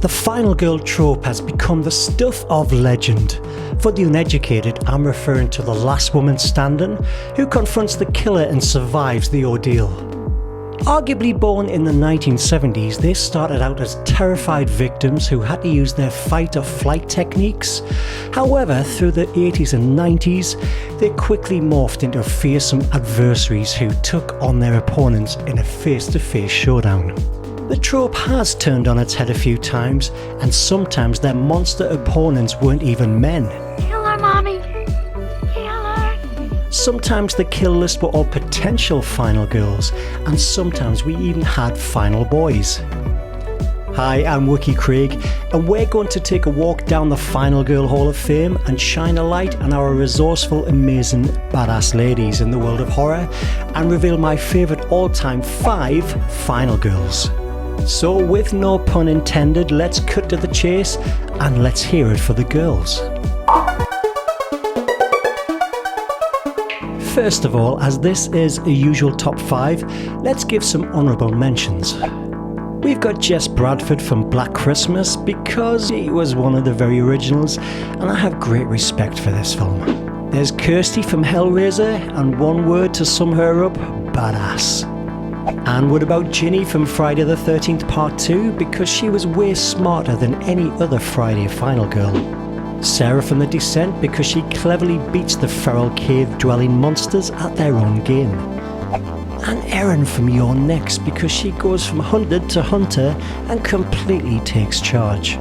The final girl trope has become the stuff of legend. For the uneducated, I'm referring to the last woman standing, who confronts the killer and survives the ordeal. Arguably born in the 1970s, they started out as terrified victims who had to use their fight or flight techniques. However, through the 80s and 90s, they quickly morphed into fearsome adversaries who took on their opponents in a face-to-face showdown. The trope has turned on its head a few times, and sometimes their monster opponents weren't even men. Kill her, Mommy! Kill her! Sometimes the kill list were all potential final girls, and sometimes we even had final boys. Hi, I'm Wookie Craig, and we're going to take a walk down the Final Girl Hall of Fame and shine a light on our resourceful, amazing, badass ladies in the world of horror, and reveal my favourite all-time 5 final girls. So with no pun intended, let's cut to the chase and let's hear it for the girls. First of all, as this is a usual top 5, let's give some honourable mentions. We've got Jess Bradford from Black Christmas because she was one of the very originals, and I have great respect for this film. There's Kirsty from Hellraiser, and one word to sum her up: badass. And what about Ginny from Friday the 13th Part 2, because she was way smarter than any other Friday final girl. Sarah from The Descent because she cleverly beats the feral cave-dwelling monsters at their own game. And Erin from Your Next because she goes from hunted to hunter and completely takes charge.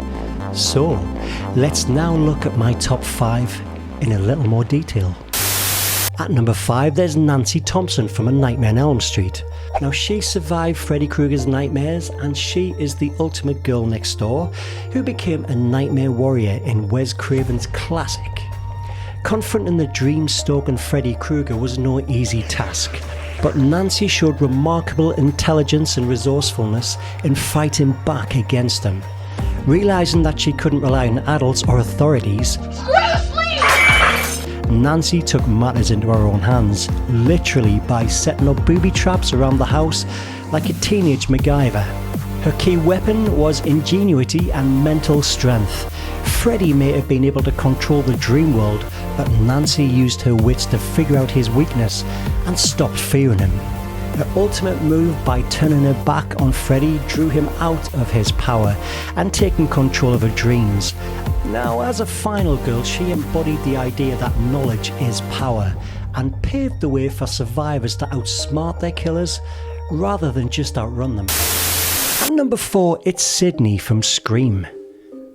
So, let's now look at my top 5 in a little more detail. At number 5, there's Nancy Thompson from A Nightmare on Elm Street. Now, she survived Freddy Krueger's nightmares, and she is the ultimate girl next door who became a nightmare warrior in Wes Craven's classic. Confronting the dream-stoking Freddy Krueger was no easy task, but Nancy showed remarkable intelligence and resourcefulness in fighting back against him. Realising that she couldn't rely on adults or authorities, Nancy took matters into her own hands, literally by setting up booby traps around the house like a teenage MacGyver. Her key weapon was ingenuity and mental strength. Freddy may have been able to control the dream world, but Nancy used her wits to figure out his weakness and stopped fearing him. Her ultimate move by turning her back on Freddy drew him out of his power and taking control of her dreams. Now, as a final girl, she embodied the idea that knowledge is power and paved the way for survivors to outsmart their killers rather than just outrun them. At number 4, it's Sidney from Scream.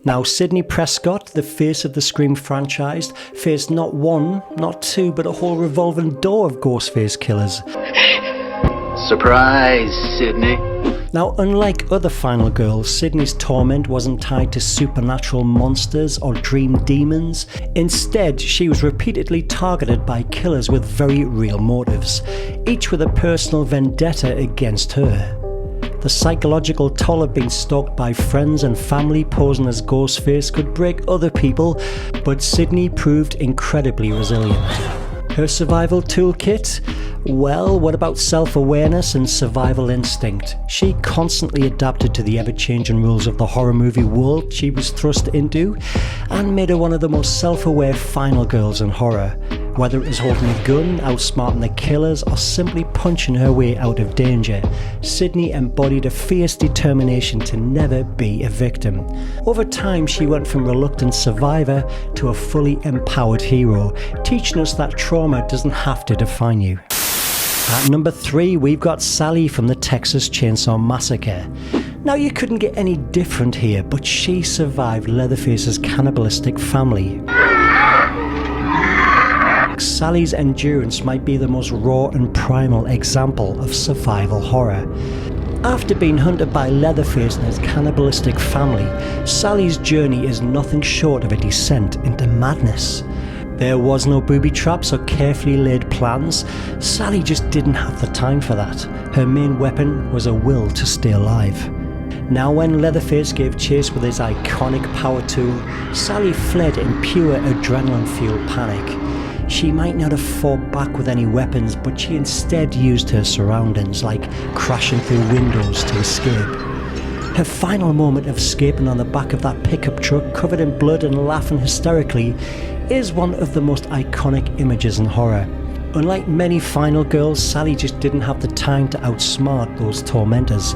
Now, Sidney Prescott, the face of the Scream franchise, faced not one, not two, but a whole revolving door of Ghostface killers. Surprise, Sidney. Now, unlike other final girls, Sidney's torment wasn't tied to supernatural monsters or dream demons. Instead, she was repeatedly targeted by killers with very real motives, each with a personal vendetta against her. The psychological toll of being stalked by friends and family posing as Ghostface could break other people, but Sidney proved incredibly resilient. Her survival toolkit? Well, what about self-awareness and survival instinct? She constantly adapted to the ever-changing rules of the horror movie world she was thrust into, and made her one of the most self-aware final girls in horror. Whether it was holding a gun, outsmarting the killers, or simply punching her way out of danger, Sidney embodied a fierce determination to never be a victim. Over time, she went from reluctant survivor to a fully empowered hero, teaching us that trauma doesn't have to define you. At number 3, we've got Sally from the Texas Chainsaw Massacre. Now, you couldn't get any different here, but she survived Leatherface's cannibalistic family. Sally's endurance might be the most raw and primal example of survival horror. After being hunted by Leatherface and his cannibalistic family, Sally's journey is nothing short of a descent into madness. There was no booby traps or carefully laid plans. Sally just didn't have the time for that. Her main weapon was a will to stay alive. Now, when Leatherface gave chase with his iconic power tool, Sally fled in pure adrenaline-fueled panic. She might not have fought back with any weapons, but she instead used her surroundings, like crashing through windows to escape. Her final moment of escaping on the back of that pickup truck covered in blood and laughing hysterically is one of the most iconic images in horror. Unlike many final girls, Sally just didn't have the time to outsmart those tormentors.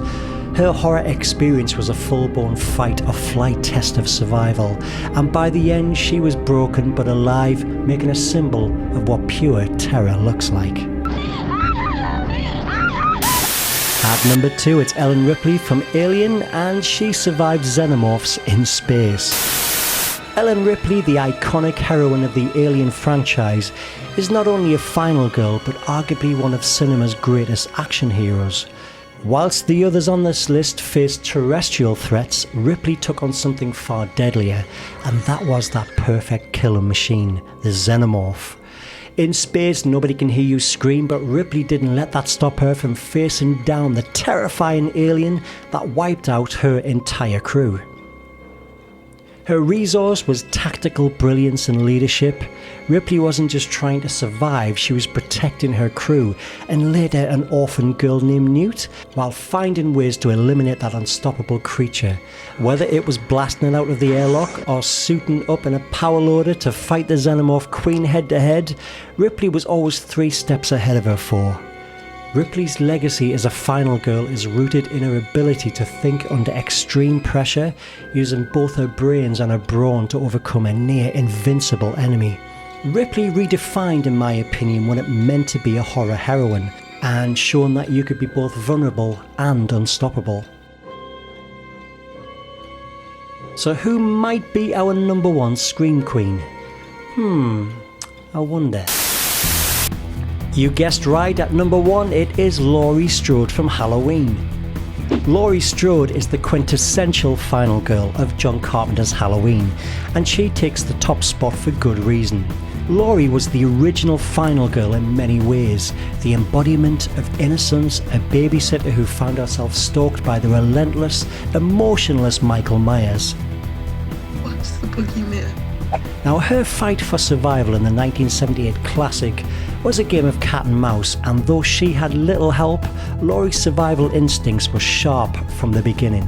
Her horror experience was a full-blown fight or flight test of survival, and by the end she was broken but alive, making a symbol of what pure terror looks like. At number 2, it's Ellen Ripley from Alien, and she survived xenomorphs in space. Ellen Ripley, the iconic heroine of the Alien franchise, is not only a final girl but arguably one of cinema's greatest action heroes. Whilst the others on this list faced terrestrial threats, Ripley took on something far deadlier, and that was that perfect killer machine, the xenomorph. In space, nobody can hear you scream, but Ripley didn't let that stop her from facing down the terrifying alien that wiped out her entire crew. Her resource was tactical brilliance and leadership. Ripley wasn't just trying to survive, she was protecting her crew and later an orphan girl named Newt, while finding ways to eliminate that unstoppable creature. Whether it was blasting it out of the airlock or suiting up in a power loader to fight the xenomorph queen head to head, Ripley was always 3 steps ahead of her foe. Ripley's legacy as a final girl is rooted in her ability to think under extreme pressure, using both her brains and her brawn to overcome a near invincible enemy. Ripley redefined, in my opinion, what it meant to be a horror heroine, and shown that you could be both vulnerable and unstoppable. So who might be our number 1 Scream Queen? I wonder. You guessed right, at number 1 it is Laurie Strode from Halloween. Laurie Strode is the quintessential final girl of John Carpenter's Halloween, and she takes the top spot for good reason. Laurie was the original final girl in many ways, the embodiment of innocence, a babysitter who found herself stalked by the relentless, emotionless Michael Myers. What's the boogeyman? Now, her fight for survival in the 1978 classic was a game of cat and mouse, and though she had little help, Laurie's survival instincts were sharp from the beginning.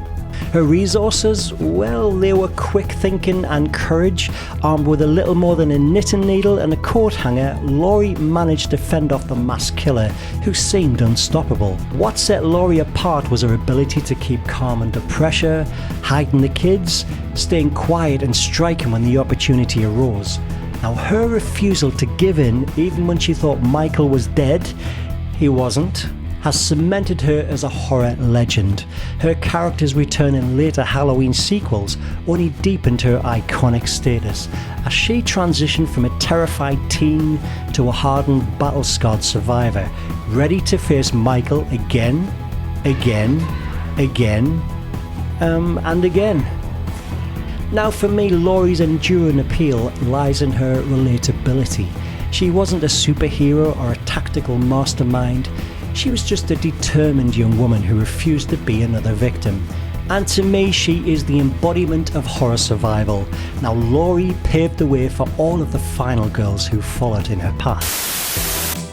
Her resources, well, they were quick thinking and courage. Armed with a little more than a knitting needle and a coat hanger, Laurie managed to fend off the masked killer, who seemed unstoppable. What set Laurie apart was her ability to keep calm under pressure, hiding the kids, staying quiet and striking when the opportunity arose. Now, her refusal to give in, even when she thought Michael was dead, he wasn't, has cemented her as a horror legend. Her character's return in later Halloween sequels only deepened her iconic status, as she transitioned from a terrified teen to a hardened, battle-scarred survivor, ready to face Michael again, and again. Now, for me, Laurie's enduring appeal lies in her relatability. She wasn't a superhero or a tactical mastermind. She was just a determined young woman who refused to be another victim. And to me, she is the embodiment of horror survival. Now, Laurie paved the way for all of the final girls who followed in her path.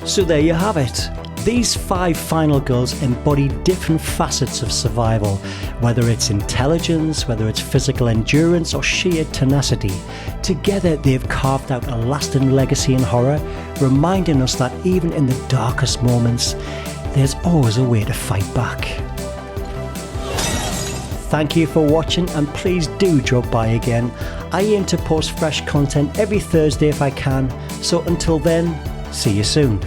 So there you have it. These 5 final girls embody different facets of survival, whether it's intelligence, whether it's physical endurance, or sheer tenacity. Together, they've carved out a lasting legacy in horror, reminding us that even in the darkest moments, there's always a way to fight back. Thank you for watching, and please do drop by again. I aim to post fresh content every Thursday if I can, so until then, see you soon.